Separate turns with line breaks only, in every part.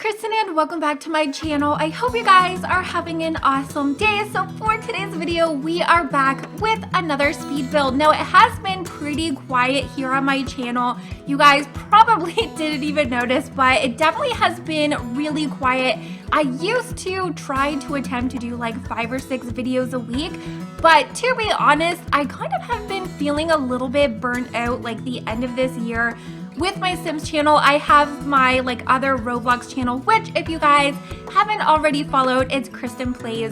Kristen and welcome back to my channel. I hope you guys are having an awesome day. So for today's video, we are back with another speed build. Now it has been pretty quiet here on my channel. You guys probably didn't even notice, but it definitely has been really quiet. I used to try to attempt to do like 5 or 6 videos a week, but to be honest, I kind of have been feeling a little bit burnt out like the end of this year. With my Sims channel, I have my other Roblox channel, which if you guys haven't already followed, it's Kristen Plays,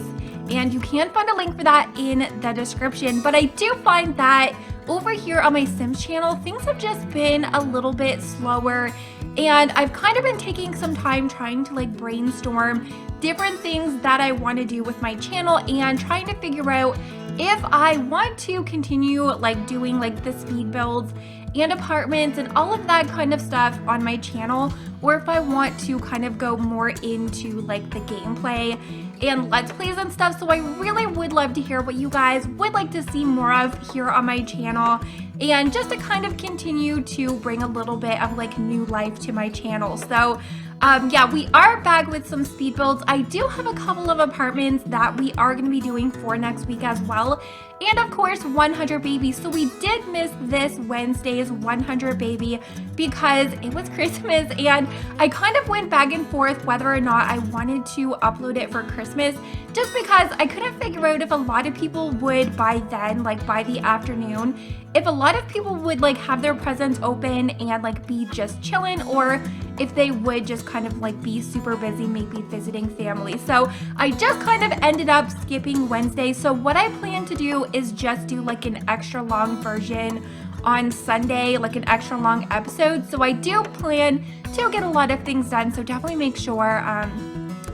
and you can find a link for that in the description. But I do find that over here on my Sims channel, things have just been a little bit slower, and I've kind of been taking some time trying to brainstorm different things that I want to do with my channel and trying to figure out if I want to continue doing the speed builds and apartments and all of that kind of stuff on my channel, or if I want to kind of go more into the gameplay and let's plays and stuff. So I really would love to hear what you guys would like to see more of here on my channel, and just to kind of continue to bring a little bit of new life to my channel. So yeah, we are back with some speed builds. I do have a couple of apartments that we are going to be doing for next week as well. And of course, 100 babies. So we did miss this Wednesday's 100 baby because it was Christmas, and I kind of went back and forth whether or not I wanted to upload it for Christmas, just because I couldn't figure out if a lot of people would by then, by the afternoon, if a lot of people would have their presents open and be just chilling, or if they would just kind of be super busy, maybe visiting family. So I just kind of ended up skipping Wednesday. So what I plan to do is just do an extra long version on Sunday, an extra long episode. So I do plan to get a lot of things done, so definitely make sure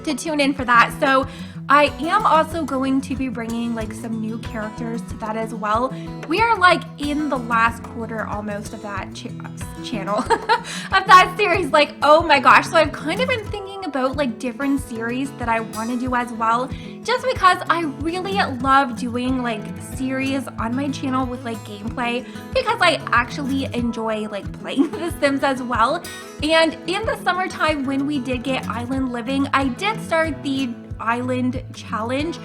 to tune in for that. So I am also going to be bringing some new characters to that as well. We are in the last quarter almost of that channel, of that series. Oh my gosh. So I've kind of been thinking about different series that I want to do as well, just because I really love doing series on my channel with gameplay, because I actually enjoy playing The Sims as well. And in the summertime when we did get island living, I did start the island challenge,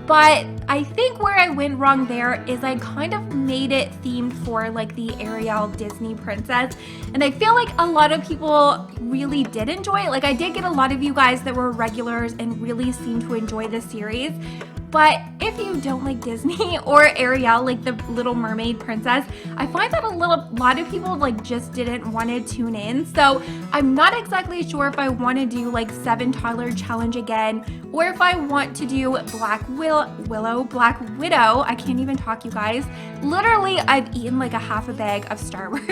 but I think where I went wrong there is I kind of made it themed for the Ariel Disney princess, and I feel a lot of people really did enjoy it. I did get a lot of you guys that were regulars and really seemed to enjoy the series. But if you don't like Disney or Ariel, the Little Mermaid princess, I find that a lot of people just didn't want to tune in. So I'm not exactly sure if I want to do 7 toddler challenge again, or if I want to do Black Widow. I can't even talk, you guys. Literally, I've eaten a half a bag of Star Wars.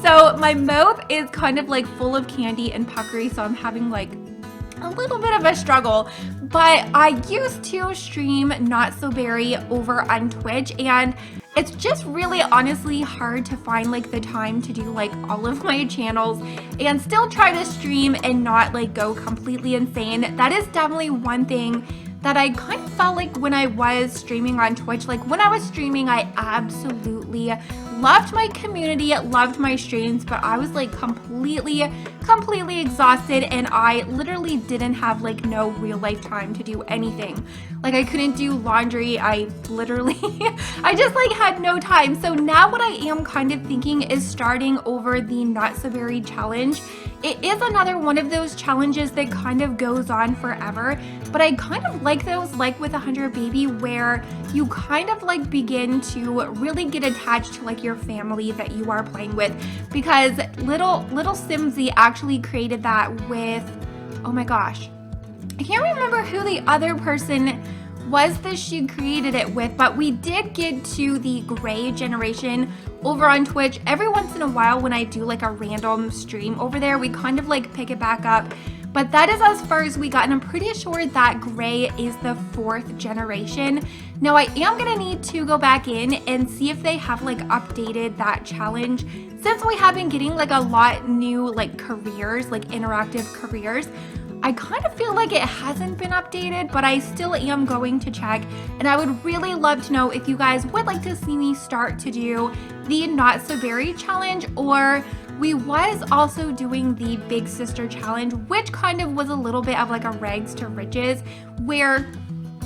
So my mouth is kind of full of candy and puckery, so I'm having a little bit of a struggle. But I used to stream Not So Berry over on Twitch, and it's just really honestly hard to find the time to do all of my channels and still try to stream and not go completely insane. That is definitely one thing that I kind of felt when I was streaming on Twitch. When I was streaming, I absolutely loved my community, loved my streams, but I was completely exhausted, and I literally didn't have no real life time to do anything. I couldn't do laundry. I literally I just had no time. So now what I am kind of thinking is starting over the Not So Berry challenge. It is another one of those challenges that kind of goes on forever, but I kind of like those with 100 baby, where you kind of begin to really get attached to your family that you are playing with, because little Simsy actually created that with, oh my gosh, I can't remember who the other person was that she created it with, but we did get to the gray generation over on Twitch. Every once in a while when I do a random stream over there, we kind of pick it back up, but that is as far as we got, and I'm pretty sure that gray is the 4th generation. Now I am gonna need to go back in and see if they have updated that challenge, since we have been getting a lot new careers, interactive careers. I kind of feel it hasn't been updated, but I still am going to check, and I would really love to know if you guys would like to see me start to do the Not So Berry challenge, or we was also doing the Big Sister Challenge, which kind of was a little bit of like a rags to riches, where,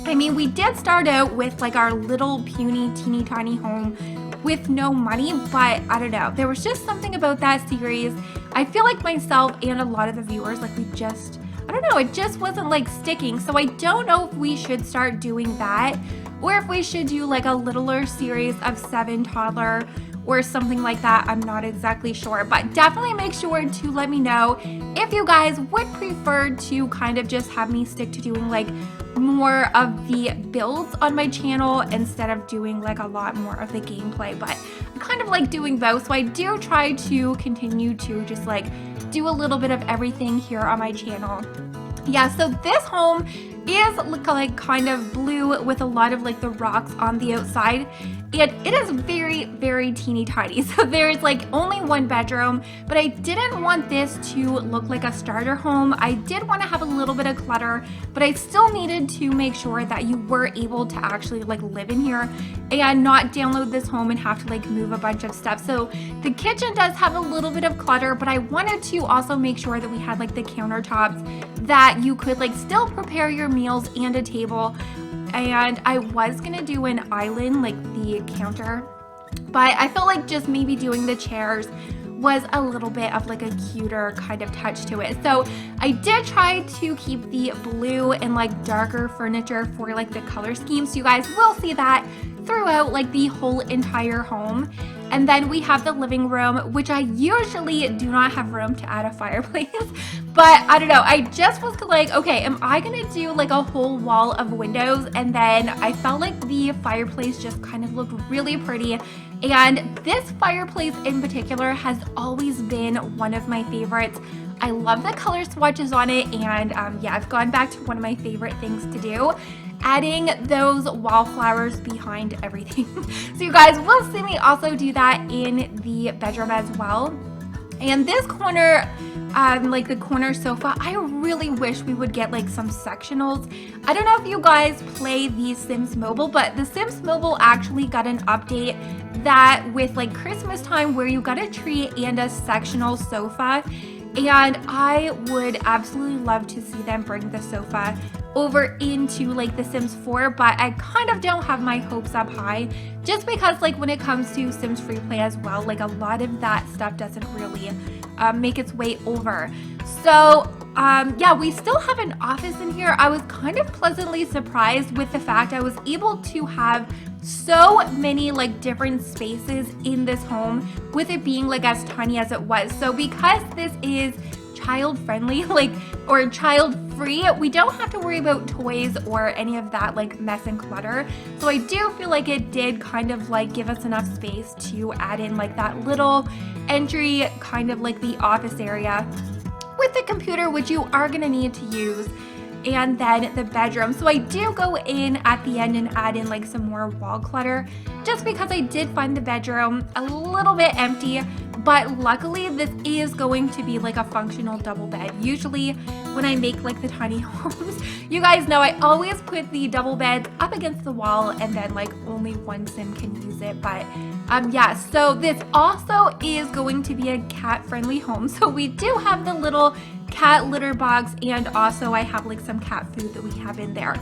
I mean, we did start out with like our little puny teeny tiny home with no money, but I don't know, there was just something about that series. I feel like myself and a lot of the viewers, like we just, I don't know, it just wasn't like sticking. So I don't know if we should start doing that, or if we should do like a littler series of 7 toddler or something like that. I'm not exactly sure, but definitely make sure to let me know if you guys would prefer to kind of just have me stick to doing like more of the builds on my channel instead of doing like a lot more of the gameplay. But I kind of like doing both, so I do try to continue to just like do a little bit of everything here on my channel. Yeah, so this home is like kind of blue with a lot of like the rocks on the outside, and it is very, very teeny tiny. So there's like only 1 bedroom, but I didn't want this to look like a starter home. I did want to have a little bit of clutter, but I still needed to make sure that you were able to actually like live in here and not download this home and have to like move a bunch of stuff. So the kitchen does have a little bit of clutter, but I wanted to also make sure that we had like the countertops that you could like still prepare your meals and a table. And I was gonna do an island, like the counter, but I felt like just maybe doing the chairs was a little bit of like a cuter kind of touch to it. So I did try to keep the blue and like darker furniture for like the color scheme, so you guys will see that throughout like the whole entire home. And then we have the living room, which I usually do not have room to add a fireplace, but I don't know, I just was like, okay, am I gonna do like a whole wall of windows? And then I felt like the fireplace just kind of looked really pretty. And this fireplace in particular has always been one of my favorites. I love the color swatches on it, and yeah, I've gone back to one of my favorite things to do, adding those wallflowers behind everything. So you guys will see me also do that in the bedroom as well. And this corner, like the corner sofa, I really wish we would get like some sectionals. I don't know if you guys play the Sims Mobile, but the Sims Mobile actually got an update that with like Christmas time where you got a tree and a sectional sofa. And I would absolutely love to see them bring the sofa over into like the Sims 4, but I kind of don't have my hopes up high, just because like when it comes to Sims Free Play as well, like a lot of that stuff doesn't really make its way over. So yeah, we still have an office in here. I was kind of pleasantly surprised with the fact I was able to have so many like different spaces in this home with it being like as tiny as it was. So because this is child friendly, like, or child free, we don't have to worry about toys or any of that like mess and clutter. So I do feel like it did kind of like give us enough space to add in like that little entry, kind of like the office area with the computer, which you are gonna need to use, and then the bedroom. So I do go in at the end and add in like some more wall clutter, just because I did find the bedroom a little bit empty. But luckily this is going to be like a functional double bed. Usually when I make like the tiny homes, you guys know I always put the double beds up against the wall and then like only one sim can use it. But yeah, so this also is going to be a cat friendly home. So we do have the little cat litter box, and also I have like some cat food that we have in there.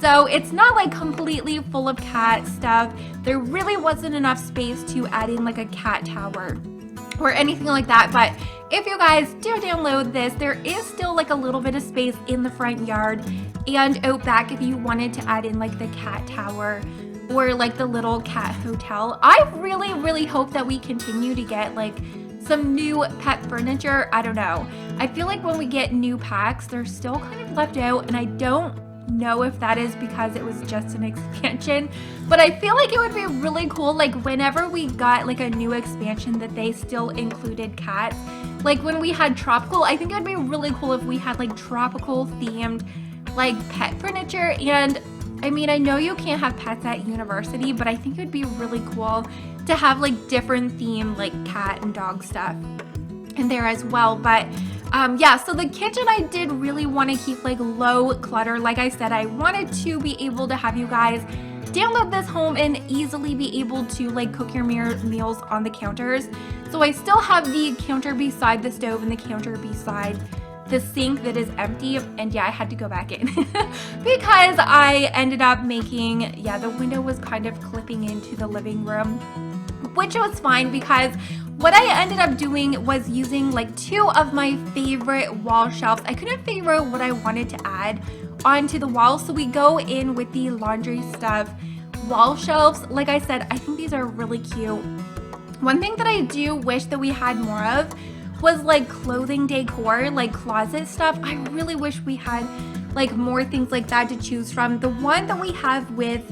So it's not like completely full of cat stuff. There really wasn't enough space to add in like a cat tower or anything like that. But if you guys do download this, there is still like a little bit of space in the front yard and out back if you wanted to add in like the cat tower or like the little cat hotel. I really hope that we continue to get like some new pet furniture. I don't know, I feel like when we get new packs, they're still kind of left out, and I don't know if that is because it was just an expansion, but I feel like it would be really cool like whenever we got like a new expansion that they still included cats. Like when we had tropical, I think it would be really cool if we had like tropical themed like pet furniture. And I mean, I know you can't have pets at university, but I think it would be really cool to have like different themed like cat and dog stuff in there as well. But yeah, so the kitchen I did really want to keep like low clutter. Like I said, I wanted to be able to have you guys download this home and easily be able to like cook your meals on the counters. So So I still have the counter beside the stove and the counter beside the sink that is empty, and yeah, I had to go back in because I ended up making, yeah, the window was kind of clipping into the living room, which was fine because what I ended up doing was using like 2 of my favorite wall shelves. I couldn't figure out what I wanted to add onto the wall, so we go in with the laundry stuff wall shelves. Like I said, I think these are really cute. One thing that I do wish that we had more of was like clothing decor, like closet stuff. I really wish we had like more things like that to choose from. The one that we have with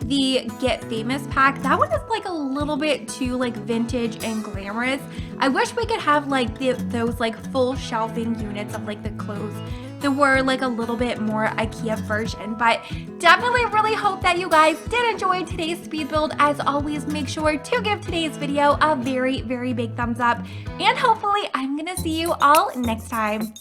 the Get Famous pack, that one is like a little bit too like vintage and glamorous. I wish we could have like those like full shelving units of like the clothes that were like a little bit more IKEA version. But definitely really hope that you guys did enjoy today's speed build. As always, make sure to give today's video a very, very big thumbs up, and hopefully I'm gonna see you all next time.